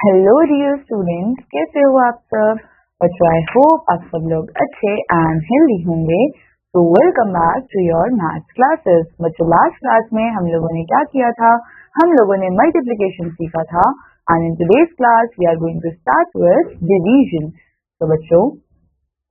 Hello dear student, कैसे हो आप सब। बच्चों, आई होप आप सब लोग अच्छे एंड हेल्दी होंगे। तो welcome back to your maths classes. बच्चों, लास्ट क्लास में हम लोगों ने क्या किया था? हम लोगों ने मल्टीप्लिकेशन सीखा था and in today's class we are going to start with division. तो बच्चों,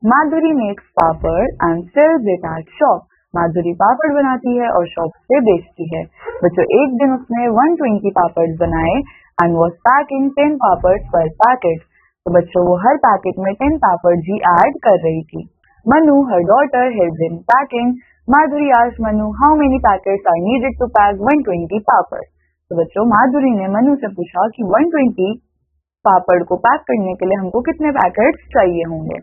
Madhuri makes papad and sells it at shop. Madhuri पापड़ बनाती है और शॉप से बेचती है। बच्चों, एक दिन उसने 120 पापड़ बनाए and was packing 10 papad per packet। तो बच्चों, वो हर पैकेट में 10 पापड़ जी ऐड कर रही थी। Manu, her daughter, helped in packing। Madhuri asked Manu how many packets are needed to pack 120 पापड़। तो बच्चों, माधुरी ने मनु से पूछा कि 120 पापड़ को पैक करने के लिए हमको कितने पैकेट्स चाहिए होंगे।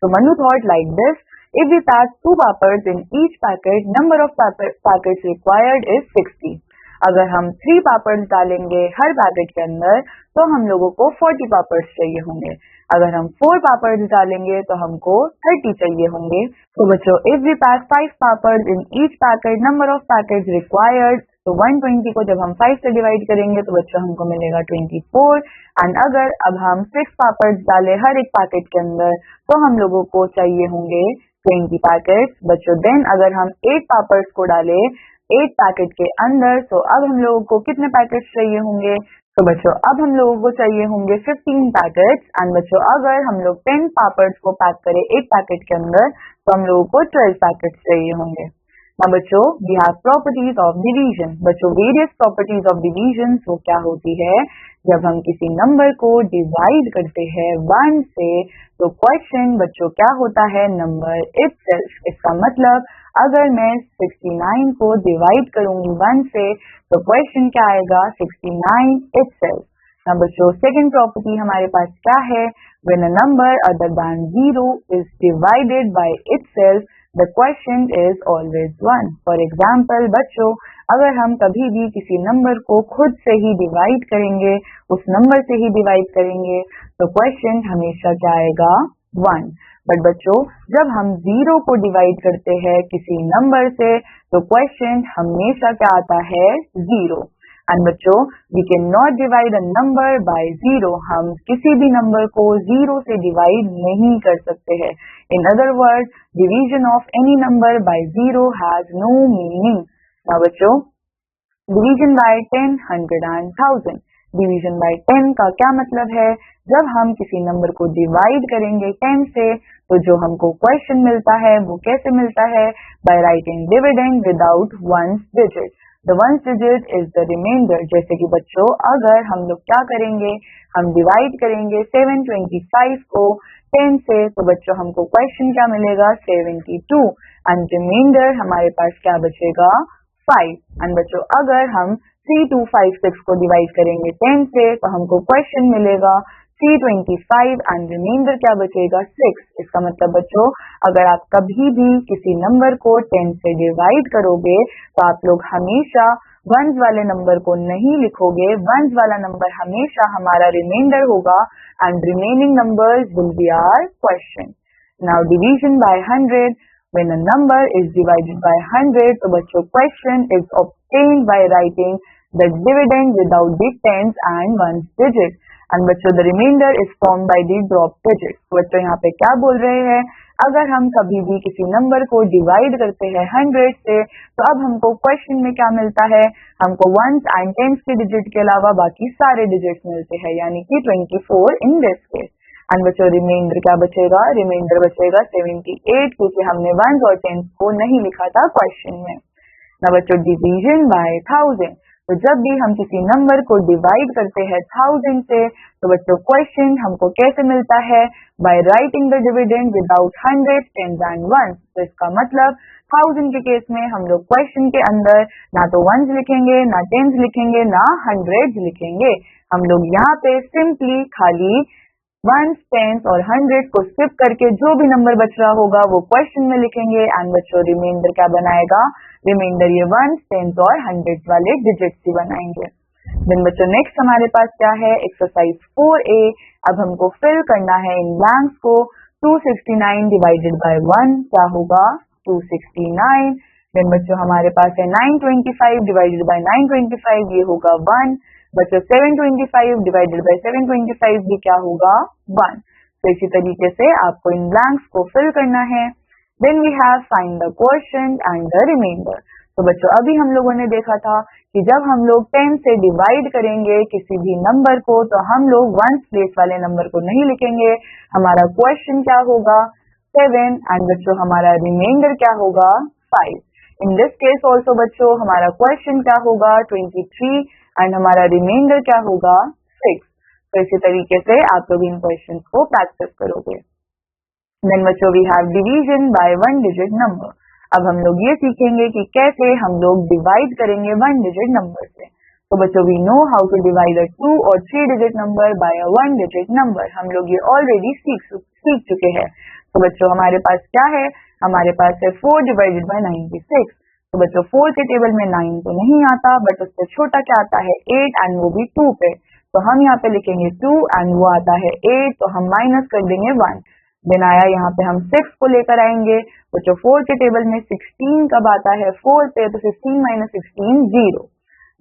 So Manu thought like this: if we pack 2 papads in each packet, number of packets required is 60। अगर हम 3 पापड़ डालेंगे हर पैकेट के अंदर तो हम लोगों को 40 पापड़ चाहिए होंगे। अगर हम 4 पापड़ डालेंगे तो हमको 30 चाहिए होंगे। तो बच्चों, if we pack 5 papad in each packet, number of packet required, तो 120 को जब हम 5 से डिवाइड करेंगे तो बच्चों हमको मिलेगा 24। एंड अगर अब हम 6 पापड़ डाले हर एक पैकेट के अंदर तो हम लोगों को चाहिए होंगे 20 पैकेट्स। बच्चों, देन अगर हम 8 पापड़ को डाले 8 पैकेट के अंदर तो अब हम लोगों को कितने पैकेट्स चाहिए होंगे? तो बच्चों, अब हम लोगों को चाहिए होंगे 15 पैकेट्स। एंड बच्चों, अगर हम लोग 10 पापड़ को पैक करें 8 पैकेट के अंदर तो हम लोगों को 12 पैकेट्स चाहिए होंगे। ना बच्चों, we have properties of division. बच्चों, वेरियस प्रॉपर्टीज ऑफ डिवीजन वो क्या होती है? जब हम किसी नंबर को डिवाइड करते हैं 1 से तो क्वेश्चन बच्चों क्या होता है? Number itself. इसका मतलब अगर मैं 69 को डिवाइड करूंगी 1 से तो क्वेश्चन क्या आएगा? 69 इटसेल्फ। ना बच्चों, सेकंड प्रॉपर्टी हमारे पास क्या है? When a number other than 0 is divided by itself the question is always 1। For example बच्चों, अगर हम कभी भी किसी नंबर को खुद से ही डिवाइड करेंगे, उस नंबर से ही डिवाइड करेंगे तो क्वेश्चन हमेशा क्या आएगा? 1। बट बच्चों, जब हम 0 को डिवाइड करते हैं किसी नंबर से तो क्वेश्चन हमेशा क्या आता है? 0। एंड बच्चों, we can not divide a number by 0। हम किसी भी नंबर को 0 से डिवाइड नहीं कर सकते हैं। In other word, division of any number by 0 has no meaning. ना बच्चों, division by 10, 100 and 1000। Division by 10 का क्या मतलब है? जब हम किसी नंबर को डिवाइड करेंगे 10 से तो जो हमको क्वेश्चन मिलता है वो कैसे मिलता है? By writing dividend without ones digit. The ones digit is the remainder. जैसे कि बच्चों, अगर हम लोग क्या करेंगे, हम डिवाइड करेंगे 725 को 10 से तो बच्चों हमको क्वेश्चन क्या मिलेगा? 72। एंड रिमाइंडर हमारे पास क्या बचेगा? 5। एंड बच्चों, अगर हम 3256 को डिवाइड करेंगे 10 से तो हमको क्वेश्चन मिलेगा 325 एंड रिमाइंडर क्या बचेगा? 6। इसका मतलब बच्चों, अगर आप कभी भी किसी नंबर को 10 से डिवाइड करोगे तो आप लोग हमेशा वंस वाले नंबर को नहीं लिखोगे। वंस वाला नंबर हमेशा हमारा रिमाइंडर होगा and remaining numbers will be our question. Now division by 100। When a number is divided by 100, तो बच्चों question is obtained by writing the dividend without the tens and ones digit. And बच्चों, the remainder is formed by the drop digit. बच्चों, यहाँ पे क्या बोल रहे हैं? अगर हम कभी भी किसी नंबर को डिवाइड करते हैं 100 से तो अब हमको क्वेश्चन में क्या मिलता है? हमको वंस एंड टेंस के डिजिट के अलावा बाकी सारे डिजिट्स मिलते हैं, यानी कि 24 इन दिस केस। एंड बच्चों, रिमाइंडर क्या बचेगा? रिमाइंडर बचेगा 78 क्योंकि हमने वंस और टेंस को नहीं लिखा था क्वेश्चन में। ना बच्चों, डिवीजन बाय 1000। तो जब भी हम किसी नंबर को डिवाइड करते हैं 1000 से तो बच्चों क्वेश्चन हमको कैसे मिलता है? By writing the dividend without 100, tens and ones. तो इसका मतलब 1000 के केस में हम लोग क्वेश्चन के अंदर ना तो वंस लिखेंगे, ना टेंस लिखेंगे, ना हंड्रेड्स लिखेंगे। हम लोग यहाँ पे सिंपली खाली वंस, टेंस और 100 को स्किप करके जो भी नंबर बच रहा होगा वो क्वेश्चन में लिखेंगे। एंड बच्चों, रिमाइंडर क्या बनाएगा? रिमाइंडर ये वंस, टेंस और 100 वाले डिजिट्स ही बनाएंगे। देन बच्चों, नेक्स्ट हमारे पास क्या है? Exercise 4A। अब हमको फिल करना है इन ब्लैंक्स को। 269 डिवाइडेड बाय 1 क्या होगा? 269। देन बच्चों, हमारे पास है 925 डिवाइडेड बाय 925, ये होगा 1। बच्चों 725 डिवाइडेड बाय 725 भी क्या होगा 1। तो इसी तरीके से आपको इन ब्लैंक्स को फिल करना है। Then we have find the quotient and the remainder. तो बच्चों अभी हम लोगों ने देखा था कि जब हम लोग 10 से डिवाइड करेंगे किसी भी नंबर को तो हम लोग वंस प्लेस वाले नंबर को नहीं लिखेंगे। हमारा क्वेश्चन क्या होगा 7 एंड बच्चों हमारा रिमाइंडर क्या होगा 5। इन दिस केस ऑल्सो बच्चों हमारा क्वेश्चन क्या होगा 23 एंड हमारा रिमाइंडर क्या होगा 6। तो इसी तरीके से आप लोग इन क्वेश्चन को प्रैक्टिस करोगे। देन बच्चों we have division by 1 digit number. अब हम लोग ये सीखेंगे कि कैसे हम लोग डिवाइड करेंगे 1 डिजिट नंबर से। तो बच्चों we know how to divide a 2 और 3 digit number by a 1 digit number. हम लोग ये ऑलरेडी सीख चुके हैं। तो बच्चों हमारे पास क्या है, हमारे पास है 4 डिवाइडेड बाय 96। तो बच्चों 4 के टेबल में 9 तो नहीं आता, बट उससे छोटा क्या आता है 8 एंड वो भी 2 पे। तो हम यहाँ पे लिखेंगे 2 एंड वो आता है 8, तो हम माइनस कर देंगे 1। देन आया यहाँ पे हम 6 को लेकर आएंगे। बच्चों 4 के टेबल में 16 कब आता है 4 पे, तो 16 माइनस 16 0।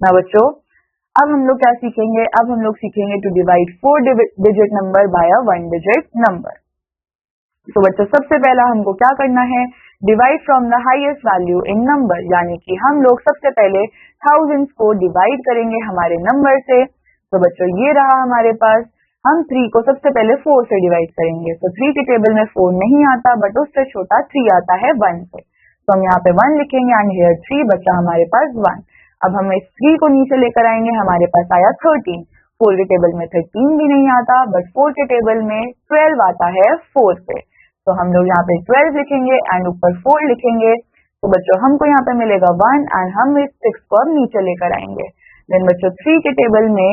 ना बच्चों अब हम लोग क्या सीखेंगे, अब हम लोग सीखेंगे to divide 4 digit number by a 1 digit number. तो बच्चों सबसे पहला हमको क्या करना है, divide from the highest value in number, यानी कि हम लोग सबसे पहले थाउजेंड्स को डिवाइड करेंगे हमारे नंबर से। तो बच्चों ये रहा हमारे पास, हम 3 को सबसे पहले 4 से डिवाइड करेंगे। तो 3 के टेबल में 4 नहीं आता, बट उससे छोटा 3 आता है 1 से। तो हम यहाँ पे 1 लिखेंगे एंड हियर 3 बच्चा हमारे पास 1। अब हम इस 3 को नीचे लेकर आएंगे, हमारे पास आया 13। 4 के टेबल में 13 भी नहीं आता, बट 4 के टेबल में 12 आता है 4 पे। तो हम लोग यहाँ पे 12 लिखेंगे एंड ऊपर 4 लिखेंगे। तो बच्चों हमको यहाँ पे मिलेगा 1 एंड हम इस 6 को अब नीचे लेकर आएंगे। देन बच्चों 3 के टेबल में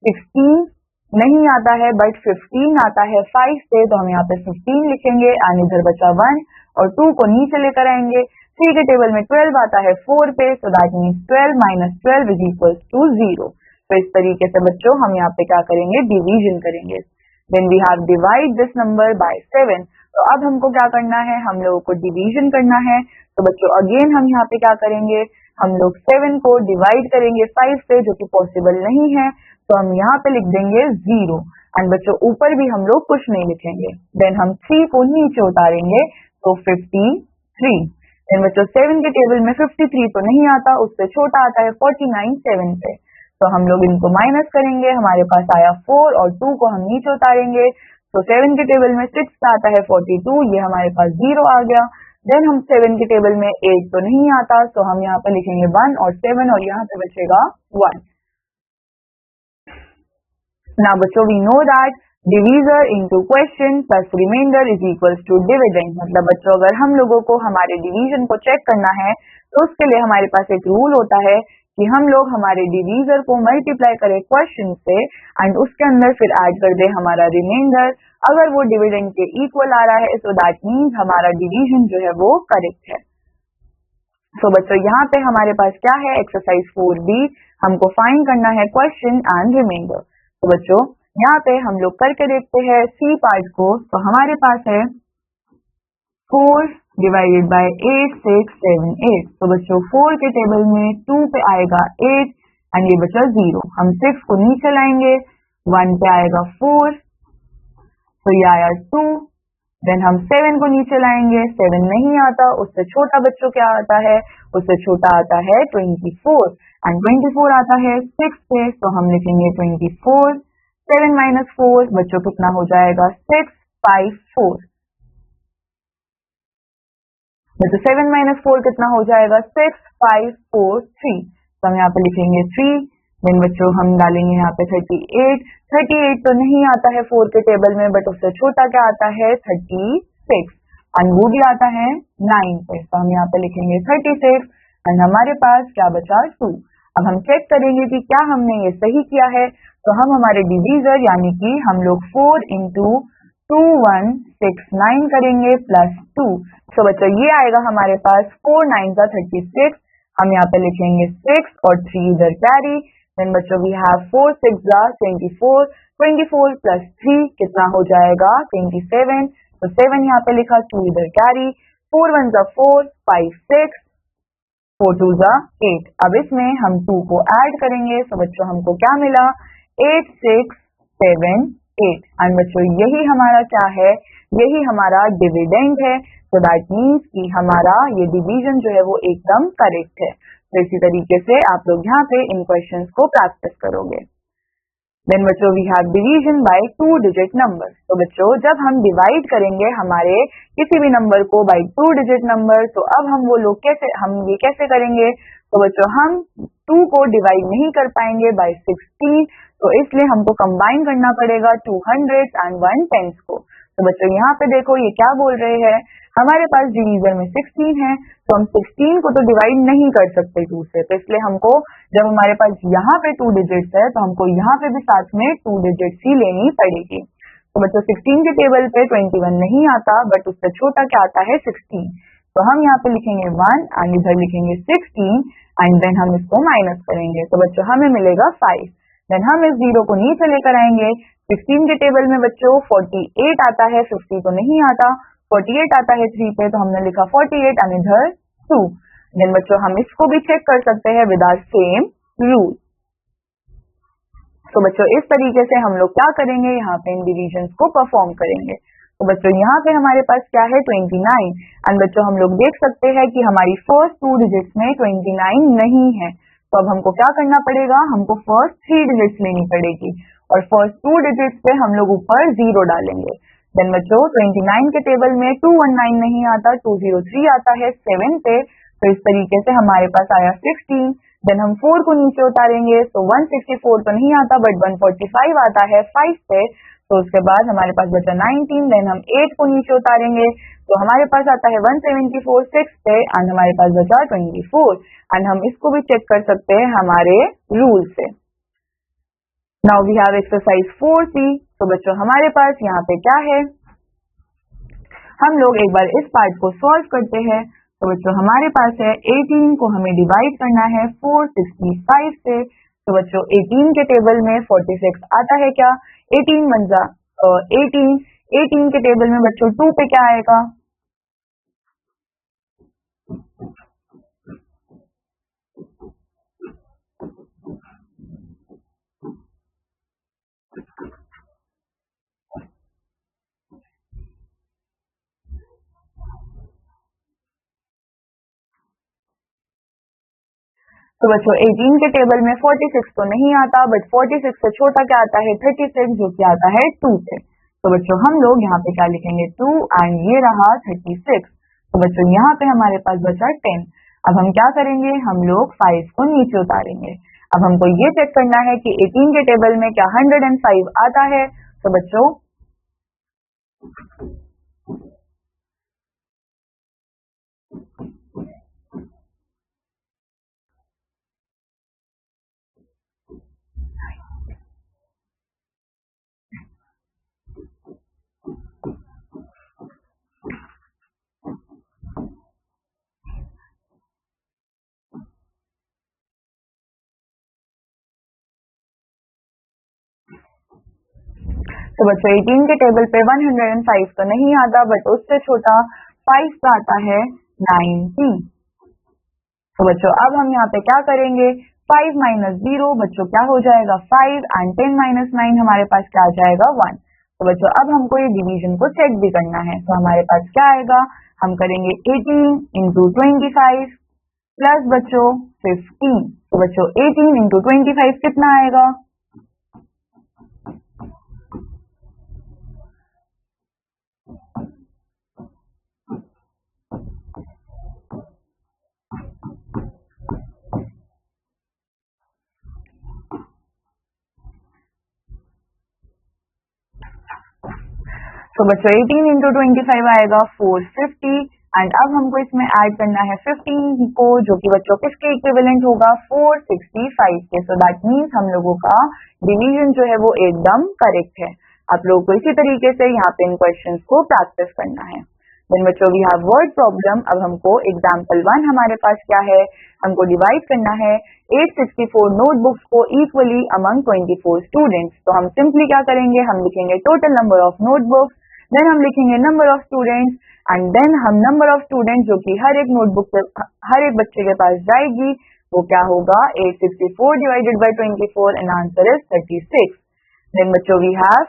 16 नहीं आता है, बट 15 आता है 5 से। तो हम यहाँ पे 15 लिखेंगे एंड इधर बचा 1 और 2 को नीचे लेकर आएंगे। 3 के टेबल में 12 आता है 4 पे, so that means 12 minus 12 is equal to 0। तो इस तरीके से बच्चों हम यहाँ पे क्या करेंगे, डिवीजन करेंगे। Then we have divide this number by 7। तो अब हमको क्या करना है, हम लोगों को डिवीजन करना है। तो बच्चों अगेन हम यहाँ पे क्या करेंगे, हम लोग 7 को डिवाइड करेंगे 5 से, जो कि पॉसिबल नहीं है। तो हम यहाँ पे लिख देंगे 0 एंड बच्चों ऊपर भी हम लोग कुछ नहीं लिखेंगे। देन हम 3 को नीचे उतारेंगे तो 53। देन बच्चों 7 के टेबल में 53 तो नहीं आता, उससे छोटा आता है 49 7 पे। तो हम लोग इनको माइनस करेंगे, हमारे पास आया 4 और 2 को हम नीचे उतारेंगे। तो 7 के टेबल में 6 आता है 42, ये हमारे पास 0 आ गया। देन हम 7 के टेबल में 8 तो नहीं आता, तो हम यहाँ पे लिखेंगे 1 और 7 और यहाँ पे बचेगा 1। Now बच्चों we know that divisor into question plus remainder is equals to dividend। मतलब बच्चों अगर हम लोगों को हमारे डिवीजन को चेक करना है तो उसके लिए हमारे पास एक रूल होता है कि हम लोग हमारे डिवीजर को मल्टीप्लाई करें क्वेश्चन से एंड उसके अंदर फिर ऐड कर दे हमारा रिमाइंडर। अगर वो डिविडेंड के इक्वल आ रहा है सो दैट मीन्स हमारा डिवीजन जो है वो करेक्ट है। तो बच्चों यहाँ पे हमारे पास क्या है, एक्सरसाइज 4B, हमको फाइंड करना है क्वेश्चन एंड रिमाइंडर। तो बच्चों यहाँ पे हम लोग करके देखते हैं सी पार्ट को। तो हमारे पास है 4 डिवाइडेड बाय 8 6 7 8। तो बच्चों 4 के टेबल में 2 पे आएगा 8 एंड ये बचा 0। हम 6 को नीचे लाएंगे, 1 पे आएगा 4, तो ये आया 2। देन हम 7 को नीचे लाएंगे, 7 नहीं आता, उससे छोटा बच्चों क्या आता है, उससे छोटा आता है 24 एंड 24 आता है 6 पे। तो हम लिखेंगे 24, 7 माइनस 4 बच्चों कितना हो जाएगा 6 5 4। तो 7 माइनस 4 कितना हो जाएगा 6 5 4 3। तो हम यहाँ पे लिखेंगे 3। देन बच्चों हम डालेंगे यहाँ पे 38। 38 तो नहीं आता है 4 के टेबल में, बट उससे छोटा क्या आता है 36 एंड वो भी आता है 9 पे। तो हम यहाँ पे लिखेंगे 36 एंड हमारे पास क्या बचा 2। अब हम चेक करेंगे कि क्या हमने ये सही किया है। तो हम हमारे डिवीजर यानी कि हम लोग 4 इंटू 2 1 6 9 करेंगे प्लस 2। तो बच्चों ये आएगा हमारे पास 4 9 का 36। हम यहाँ पे लिखेंगे 6 और 3 इधर कैरी। देन बच्चों वी हैव 4 6 24, 24 प्लस 3 कितना हो जाएगा 27। तो 7 यहाँ पे लिखा, 2 इधर कैरी, 4 1 4 5 6 4 2 जा 8। अब इसमें हम 2 को ऐड करेंगे, तो बच्चों हमको क्या मिला, 8 6 7 8। एंड बच्चों यही हमारा क्या है, यही हमारा डिविडेंड है। तो दैट मीन्स कि हमारा ये डिवीजन जो है वो एकदम करेक्ट है। तो इसी तरीके से आप लोग यहाँ पे इन क्वेश्चंस को प्रैक्टिस करोगे। देन बच्चों we have division by 2 digit number. तो बच्चों जब हम डिवाइड करेंगे हमारे किसी भी नंबर को बाय 2 डिजिट नंबर, तो अब हम वो लोग ये कैसे करेंगे, तो बच्चों हम 2 को डिवाइड नहीं कर पाएंगे बाय 16, तो इसलिए हमको कंबाइन करना पड़ेगा 200 एंड 110 को। तो बच्चों यहाँ पे देखो ये क्या बोल रहे हैं, हमारे पास डिवीजन में 16 है, तो हम 16 को तो डिवाइड नहीं कर सकते 2 से, तो इसलिए हमको जब हमारे पास यहाँ पे 2 डिजिट्स है तो हमको यहाँ पे भी साथ में 2 डिजिट्स ही लेनी पड़ेगी। तो बच्चों 16 के टेबल पे 21 नहीं आता, बट उससे छोटा क्या आता है 16। तो हम यहाँ पे लिखेंगे 1 एंड इधर लिखेंगे 16 एंड देन हम इसको माइनस करेंगे, तो बच्चों हमें मिलेगा 5। देन हम इस 0 को नीचे लेकर आएंगे। 16 के टेबल में बच्चों 48 आता है, 50 तो नहीं आता, 48 आता है 3 पे, तो हमने लिखा 48 एंड इधर 2। देन बच्चों हम इसको भी चेक कर सकते हैं विद आवर सेम रूल। तो बच्चों इस तरीके से हम लोग क्या करेंगे, यहाँ पे इन डिविजन्स को परफॉर्म करेंगे। तो बच्चों यहाँ पे हमारे पास क्या है 29 एंड बच्चों हम लोग देख सकते हैं कि हमारी फर्स्ट 2 डिजिट्स में 29 नहीं है, तो अब हमको क्या करना पड़ेगा, हमको फर्स्ट 3 डिजिट्स लेनी पड़ेगी और फर्स्ट 2 डिजिट्स पे हम लोग ऊपर 0 डालेंगे। देन बच्चों 29 के टेबल में 219 नहीं आता, 203 आता है 7 पे, तो इस तरीके से हमारे पास आया 16। देन हम 4 को नीचे उतारेंगे, तो 164 तो नहीं आता बट 145 आता है 5 पे, तो उसके बाद हमारे पास बचा 19। देन हम 8 को नीचे उतारेंगे, तो हमारे पास आता है 174 6 पे एंड हमारे पास बचा 24 एंड हम इसको भी चेक कर सकते हैं हमारे रूल से। Now we have exercise 4C। तो बच्चों हमारे पास यहाँ पे क्या है, हम लोग एक बार इस पार्ट को सॉल्व करते हैं। तो बच्चों हमारे पास है 18 को हमें डिवाइड करना है 465 से। तो बच्चों 18 के टेबल में 46 आता है क्या, 18 बन जा 18 के टेबल में बच्चों 2 पे क्या आएगा, तो बच्चों 18 के टेबल में 46 तो नहीं आता, बट 46 से छोटा क्या आता है 36, जो कि आता है 2 पे। तो बच्चों हम लोग यहाँ पे क्या लिखेंगे 2 एंड ये रहा 36। तो बच्चों यहाँ पे हमारे पास बचा 10। अब हम क्या करेंगे, हम लोग 5 को नीचे उतारेंगे। अब हमको ये चेक करना है कि 18 के टेबल में क्या 105 आता है। तो बच्चों तो बच्चों 18 के टेबल पे 105 तो नहीं आता, बट उससे छोटा 5 का आता है 90। तो बच्चों अब हम यहाँ पे क्या करेंगे, 5 माइनस 0 बच्चों क्या हो जाएगा 5 एंड 10 माइनस 9 हमारे पास क्या आ जाएगा 1। तो बच्चों अब हमको ये डिवीजन को चेक भी करना है। तो हमारे पास क्या आएगा, हम करेंगे 18 इंटू 25 प्लस बच्चों 15। तो बच्चों 18 इंटू 25 कितना आएगा, तो बच्चों 18 इंटू 25 आएगा 450 एंड अब हमको इसमें ऐड करना है 15 को, जो कि बच्चों किसके इक्विवेलेंट होगा 465 के। सो दैट मीन्स हम लोगों का डिवीजन जो है वो एकदम करेक्ट है। आप लोगों को इसी तरीके से यहाँ पे इन क्वेश्चंस को प्रैक्टिस करना है। देन बच्चों वी हैव वर्ड प्रॉब्लम। अब हमको एग्जाम्पल 1 हमारे पास क्या है, हमको डिवाइड करना है 864 नोटबुक्स को इक्वली अमंग 24 स्टूडेंट्स। तो हम सिंपली क्या करेंगे, हम लिखेंगे total number of notebooks, then हम लिखेंगे number of students and then हम नंबर ऑफ स्टूडेंट जो कि हर एक नोटबुक से हर एक बच्चे के पास जाएगी वो क्या होगा 864 divided by 24 and answer is 36. Then बच्चों we have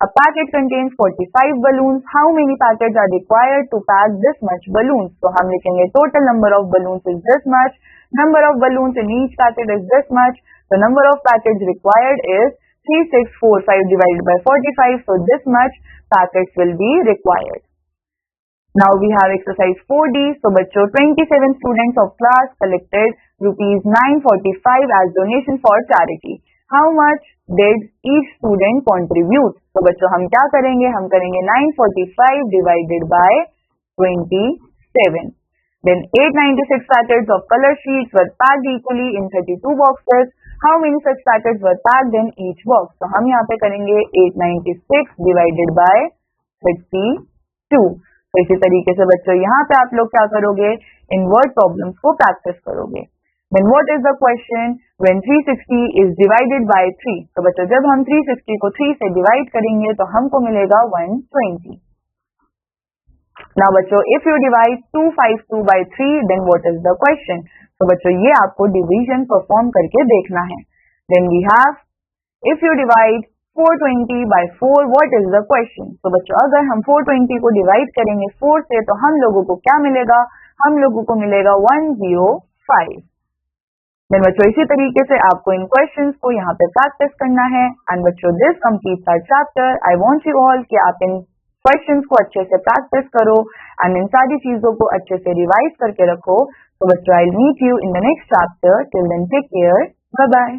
a packet contains 45 balloons. How many packets are required to pack this much balloons? तो हम लिखेंगे total number of balloons is this much. Number of balloons in each packet is this much. The number of packets required is 3645 divided by 45. So this much packets will be required. Now we have exercise 4D. So बच्चों 27 students of class collected rupees 945 as donation for charity. How much did each student contribute? तो बच्चों हम क्या करेंगे? हम करेंगे 945 divided by 27. Then 896 packets of color sheets were packed equally in 32 boxes. How many such packets were packed in each box? तो हम यहाँ पे करेंगे 896 divided by 32. तो इसी तरीके से बच्चों यहाँ पे आप लोग क्या करोगे? इन वर्ड प्रॉब्लम्स को प्रैक्टिस करोगे. Then what is the question when 360 is divided by 3? तो बच्चों जब हम 360 को 3 से डिवाइड करेंगे तो हमको मिलेगा 120. Now बच्चों if you divide 252 by 3 then what is the question? तो बच्चों ये आपको डिवीजन परफॉर्म करके देखना है. Then we have if you divide 420 by 4 what is the question? तो बच्चों अगर हम 420 को डिवाइड करेंगे 4 से तो हम लोगों को क्या मिलेगा? हम लोगों को मिलेगा 105. Then बच्चों इसी तरीके से आपको इन क्वेश्चंस को यहाँ पे प्रैक्टिस करना है. एंड बच्चों this completes our chapter. I want you all कि आप इन क्वेश्चंस को अच्छे से प्रैक्टिस करो एंड इन सारी चीजों को अच्छे से रिवाइज करके रखो. तो बच्चों I will meet you in the next chapter. Till then take care. Bye bye.